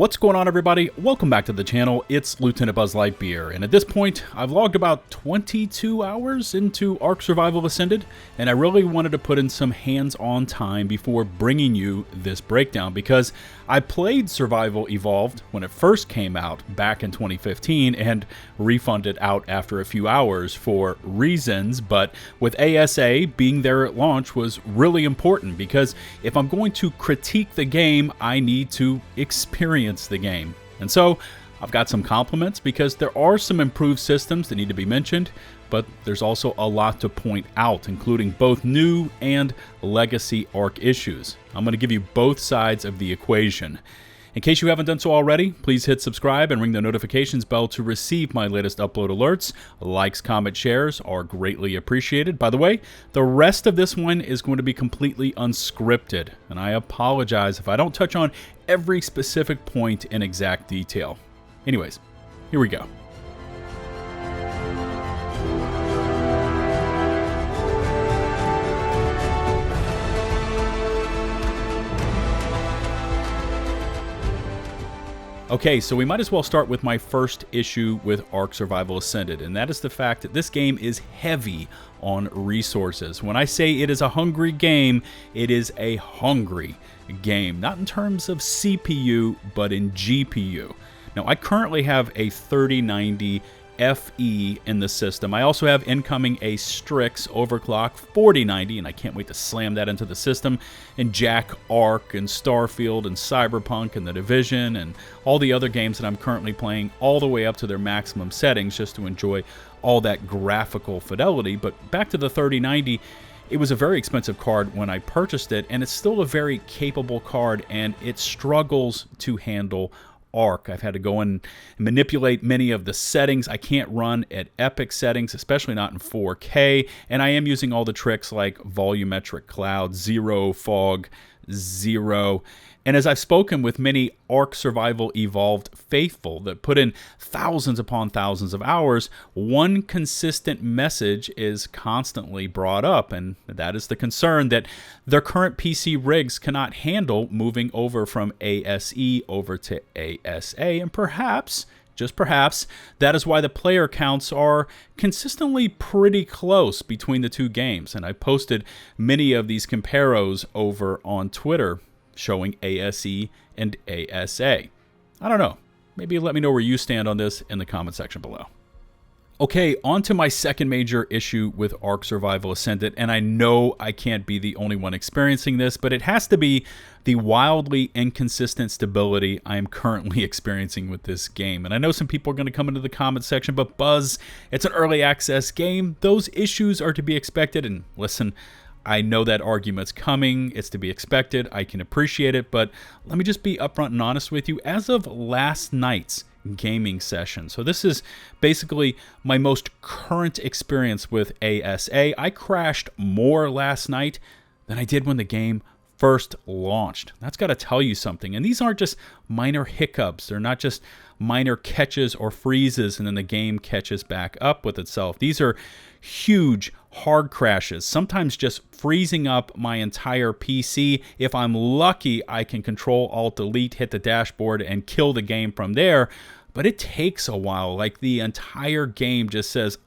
What's going on, everybody? Welcome back to the channel. It's LtBuzzLitebeer, and at this point I've logged about 22 hours into Ark Survival Ascended, and I really wanted to put in some hands-on time before bringing you this breakdown because I played Survival Evolved when it first came out back in 2015 and refunded out after a few hours for reasons, but with ASA being there at launch was really important because if I'm going to critique the game, I need to experience the game. And so I've got some compliments because there are some improved systems that need to be mentioned, but there's also a lot to point out, including both new and legacy Ark issues. I'm going to give you both sides of the equation. In case you haven't done so already, please hit subscribe and ring the notifications bell to receive my latest upload alerts. Likes, comments, shares are greatly appreciated. By the way, the rest of this one is going to be completely unscripted, and I apologize if I don't touch on every specific point in exact detail. Anyways, here we go. Okay, so we might as well start with my first issue with Ark Survival Ascended, and that is the fact that this game is heavy on resources. When I say it is a hungry game, it is a hungry game, not in terms of CPU, but in GPU. Now, I currently have a 3090 FE in the system. I also have incoming a Strix overclock 4090, and I can't wait to slam that into the system and jack Ark and Starfield and Cyberpunk and The Division and all the other games that I'm currently playing all the way up to their maximum settings just to enjoy all that graphical fidelity. But back to the 3090, it was a very expensive card when I purchased it, and it's still a very capable card, and it struggles to handle Ark. I've had to go in and manipulate many of the settings. I can't run at epic settings, especially not in 4K, and I am using all the tricks like volumetric cloud, zero fog, zero. And as I've spoken with many Ark Survival Evolved faithful that put in thousands upon thousands of hours, one consistent message is constantly brought up, and that is the concern that their current PC rigs cannot handle moving over from ASE over to ASA, and perhaps, just perhaps, that is why the player counts are consistently pretty close between the two games. And I posted many of these comparos over on Twitter showing ASE and ASA. I don't know. Maybe let me know where you stand on this in the comment section below. Okay, on to my second major issue with Ark Survival Ascended, and I know I can't be the only one experiencing this, but it has to be the wildly inconsistent stability I am currently experiencing with this game. And I know some people are going to come into the comment section, but Buzz, it's an early access game. Those issues are to be expected, and listen, I know that argument's coming. It's to be expected. I can appreciate it, but let me just be upfront and honest with you. As of last night's gaming session, so this is basically my most current experience with ASA, I crashed more last night than I did when the game first launched. That's got to tell you something. And these aren't just minor hiccups. They're not just minor catches or freezes and then the game catches back up with itself. These are huge hard crashes, sometimes just freezing up my entire PC. If I'm lucky, I can Control Alt Delete, hit the dashboard, and kill the game from there. But it takes a while. Like the entire game just says,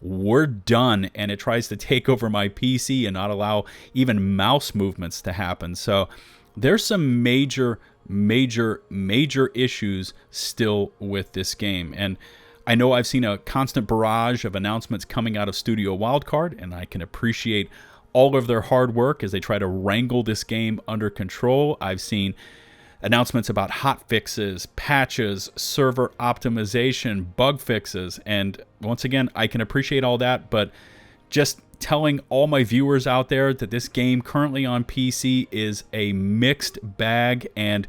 we're done, and it tries to take over my PC and not allow even mouse movements to happen. So there's some major issues still with this game. And I know I've seen a constant barrage of announcements coming out of Studio Wildcard, and I can appreciate all of their hard work as they try to wrangle this game under control. I've seen announcements about hot fixes, patches, server optimization, bug fixes, and once again, I can appreciate all that, but just telling all my viewers out there that this game currently on PC is a mixed bag, and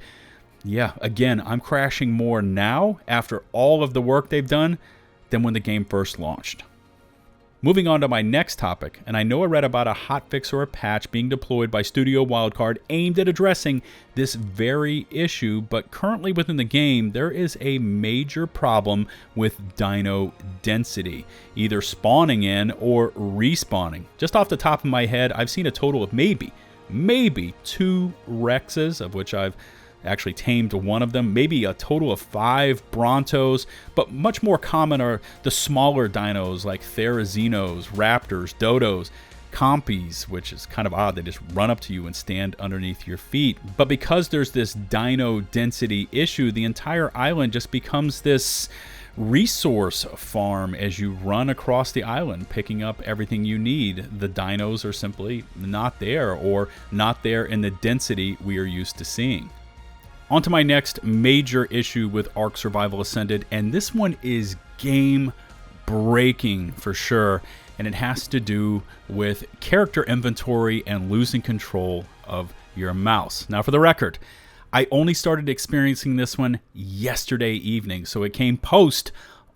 yeah, again, I'm crashing more now after all of the work they've done than when the game first launched. Moving on to my next topic, and I know I read about a hotfix or a patch being deployed by Studio Wildcard aimed at addressing this very issue, but currently within the game, there is a major problem with Dino density, either spawning in or respawning. Just off the top of my head, I've seen a total of maybe 2 Rexes, of which I've actually tamed one of them, maybe a total of 5 Brontos, but much more common are the smaller dinos like Therazinos, Raptors, Dodos, Compies, which is kind of odd. They just run up to you and stand underneath your feet. But because there's this dino density issue, the entire island just becomes this resource farm as you run across the island picking up everything you need. The dinos are simply not there, or not there in the density we are used to seeing. On to my next major issue with Ark Survival Ascended, and this one is game breaking for sure, and it has to do with character inventory and losing control of your mouse. Now, for the record, I only started experiencing this one yesterday evening, so it came post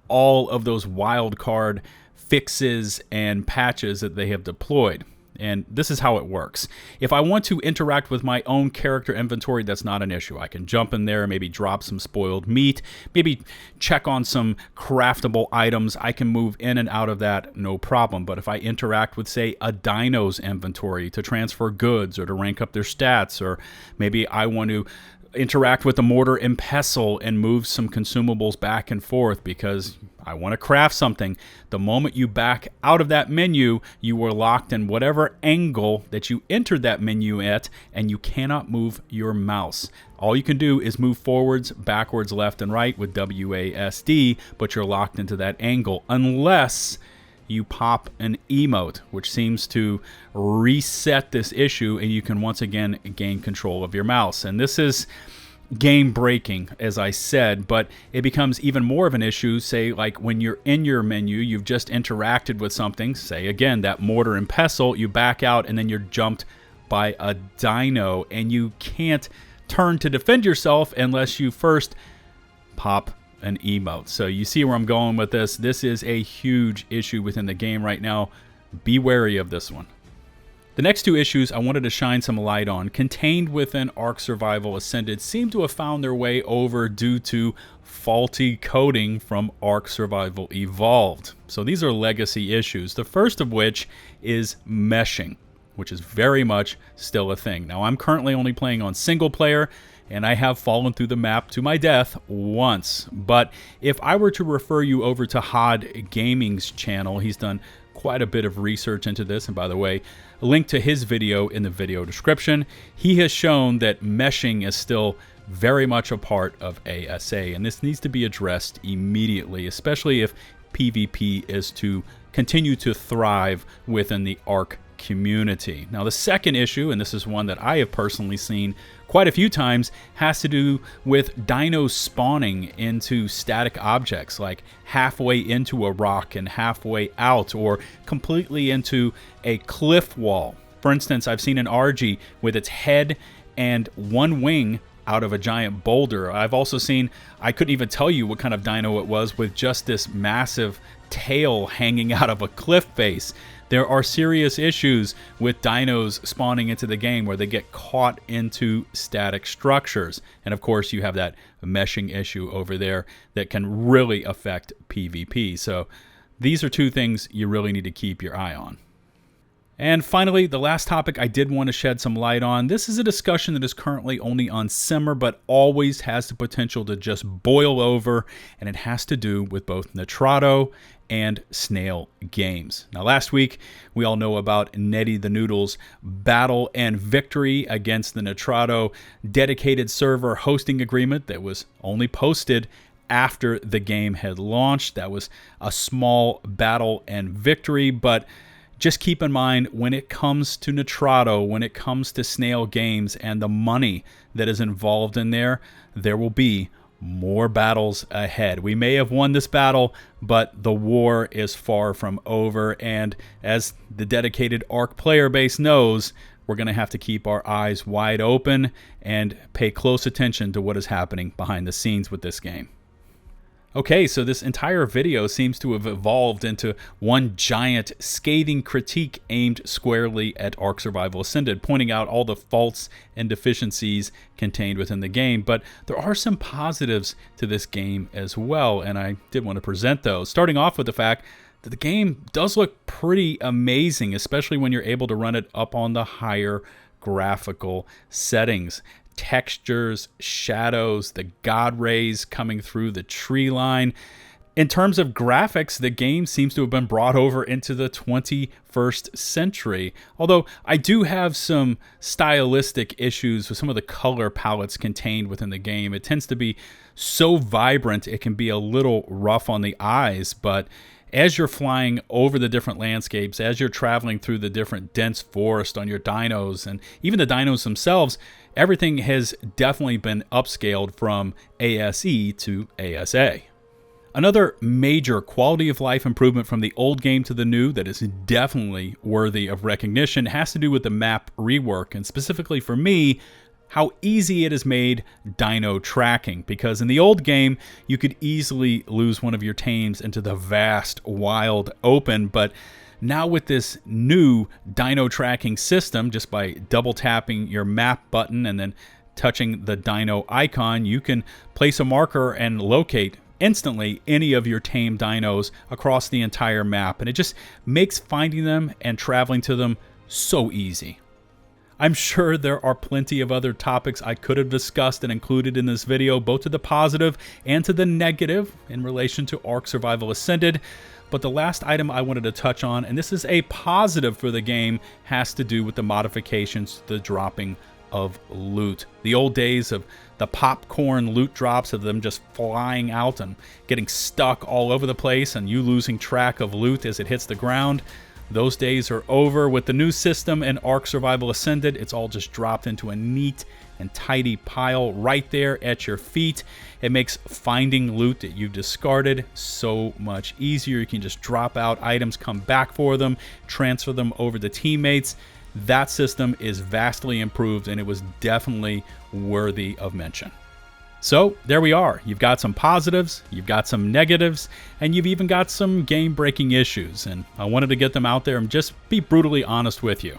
all of those wildcard fixes and patches that they have deployed. And this is how it works. If I want to interact with my own character inventory, that's not an issue. I can jump in there, maybe drop some spoiled meat, maybe check on some craftable items. I can move in and out of that, no problem. But if I interact with, say, a dino's inventory to transfer goods or to rank up their stats, or maybe I want to interact with the mortar and pestle and move some consumables back and forth because I want to craft something. The moment you back out of that menu, you are locked in whatever angle that you entered that menu at, and you cannot move your mouse. All you can do is move forwards, backwards, left, and right with WASD, but you're locked into that angle unless you pop an emote, which seems to reset this issue, and you can once again gain control of your mouse. And this is game breaking, as I said, but it becomes even more of an issue, say, like when you're in your menu, you've just interacted with something, say again, that mortar and pestle, you back out and then you're jumped by a dino, and you can't turn to defend yourself unless you first pop an emote. So you see where I'm going with this. This is a huge issue within the game right now. Be wary of this one. The next two issues I wanted to shine some light on, contained within Ark Survival Ascended, seem to have found their way over due to faulty coding from Ark Survival Evolved. So these are legacy issues. The first of which is meshing, which is very much still a thing. Now, I'm currently only playing on single player, and I have fallen through the map to my death once. But if I were to refer you over to Hod Gaming's channel, he's done quite a bit of research into this, and by the way, a link to his video in the video description. He has shown that meshing is still very much a part of ASA, and this needs to be addressed immediately, especially if PvP is to continue to thrive within the Ark community. Now, the second issue, and this is one that I have personally seen quite a few times, has to do with dinos spawning into static objects, like halfway into a rock and halfway out, or completely into a cliff wall. For instance, I've seen an RG with its head and one wing out of a giant boulder. I've also seen, I couldn't even tell you what kind of dino it was, with just this massive tail hanging out of a cliff face. There are serious issues with dinos spawning into the game where they get caught into static structures. And of course, you have that meshing issue over there that can really affect PvP. So these are two things you really need to keep your eye on. And finally, the last topic I did want to shed some light on. This is a discussion that is currently only on simmer, but always has the potential to just boil over, and it has to do with both Nitrado and Snail games. Now, last week, we all know about Netty the Noodle's battle and victory against the Nitrado dedicated server hosting agreement that was only posted after the game had launched. That was a small battle and victory, but just keep in mind, when it comes to Nitrado, when it comes to Snail games and the money that is involved in there, there will be more battles ahead. We may have won this battle, but the war is far from over. And as the dedicated Ark player base knows, we're going to have to keep our eyes wide open and pay close attention to what is happening behind the scenes with this game. Okay, so this entire video seems to have evolved into one giant scathing critique aimed squarely at Ark Survival Ascended, pointing out all the faults and deficiencies contained within the game. But there are some positives to this game as well, and I did want to present those. Starting off with the fact that the game does look pretty amazing, especially when you're able to run it up on the higher graphical settings. textures, shadows, the god rays coming through the tree line. In terms of graphics, the game seems to have been brought over into the 21st century. Although I do have some stylistic issues with some of the color palettes contained within the game. It tends to be so vibrant, it can be a little rough on the eyes, but as you're flying over the different landscapes, as you're traveling through the different dense forest on your dinos, and even the dinos themselves, everything has definitely been upscaled from ASE to ASA. Another major quality of life improvement from the old game to the new that is definitely worthy of recognition has to do with the map rework, and specifically for me, how easy it has made dino tracking, because in the old game you could easily lose one of your tames into the vast wild open, but now with this new dino tracking system, just by double tapping your map button and then touching the dino icon, you can place a marker and locate instantly any of your tame dinos across the entire map, and it just makes finding them and traveling to them so easy. I'm sure there are plenty of other topics I could have discussed and included in this video, both to the positive and to the negative in relation to Ark Survival Ascended, but the last item I wanted to touch on, and this is a positive for the game, has to do with the modifications to the dropping of loot. The old days of the popcorn loot drops, of them just flying out and getting stuck all over the place and you losing track of loot as it hits the ground, those days are over. With the new system in Ark Survival Ascended, it's all just dropped into a neat and tidy pile right there at your feet. It makes finding loot that you've discarded so much easier. You can just drop out items, come back for them, transfer them over to teammates. That system is vastly improved, and it was definitely worthy of mention. So there we are. You've got some positives, you've got some negatives, and you've even got some game-breaking issues, and I wanted to get them out there and just be brutally honest with you.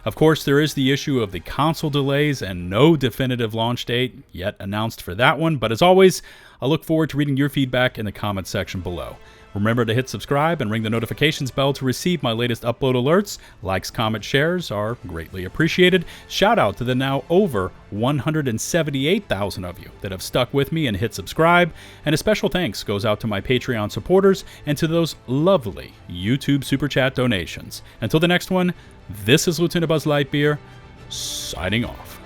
Of course, there is the issue of the console delays and no definitive launch date yet announced for that one, but as always, I look forward to reading your feedback in the comments section below. Remember to hit subscribe and ring the notifications bell to receive my latest upload alerts. Likes, comments, shares are greatly appreciated. Shout out to the now over 178,000 of you that have stuck with me and hit subscribe. And a special thanks goes out to my Patreon supporters and to those lovely YouTube Super Chat donations. Until the next one, this is LtBuzzLitebeer, signing off.